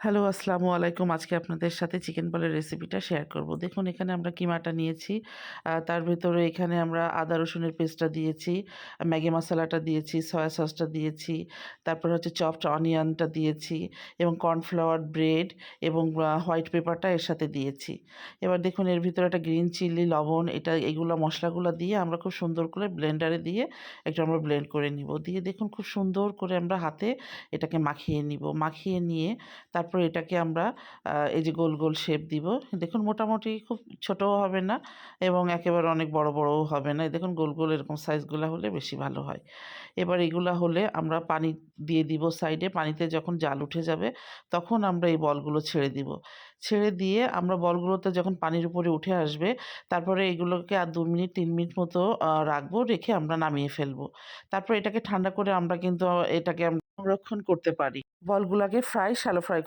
Hello, আসসালামু আলাইকুম। আজকে আপনাদের সাথে চিকেন বলের রেসিপিটা শেয়ার করব। দেখুন এখানে আমরা কিমাটা নিয়েছি। তার ভেতরে এখানে আমরা আদা রসুনের পেস্টটা দিয়েছি, ম্যাগি মশলাটা দিয়েছি, সয়া সসটা দিয়েছি, তারপরে হচ্ছে চপড অনিয়নটা দিয়েছি এবং কর্নফ্লাওয়ার, ব্রেড এবং হোয়াইট পেপারটা এর সাথে দিয়েছি। এবার দেখুন এর ভিতরে একটা গ্রিন চিলি, লবণ এগুলা মশলাগুলা দিয়ে আমরা খুব সুন্দর করে ব্লেন্ডারে দিয়ে একটু আমরা ব্লেন্ড করে নিব। দিয়ে দেখুন খুব সুন্দর করে আমরা হাতে এটাকে মাখিয়ে নিব। মাখিয়ে নিয়ে তারপর এটাকে আমরা এই যে গোল, গোল শেপ দিব। দেখুন মোটামুটি খুব ছোটও হবে না এবং একেবারে অনেক বড়, বড়ও হবে না। এই দেখুন গোল, গোল এরকম সাইজগুলা হলে বেশি ভালো হয়। এবার এগুলা হলে আমরা পানি দিয়ে দিব সাইডে। পানিতে যখন জাল উঠে যাবে তখন আমরা এই বলগুলো ছেড়ে দিব। ছেড়ে দিয়ে আমরা বলগুলোতে যখন পানির উপরে উঠে আসবে তারপরে এগুলোকে আর ২ মিনিট ৩ মিনিট মতো রাখবো। রেখে আমরা নামিয়ে ফেলবো। তারপর এটাকে ঠান্ডা করে আমরা কিন্তু এটাকে আমরা সংরক্ষণ করতে পারি। বলগুলাকে শ্যালো ফ্রাই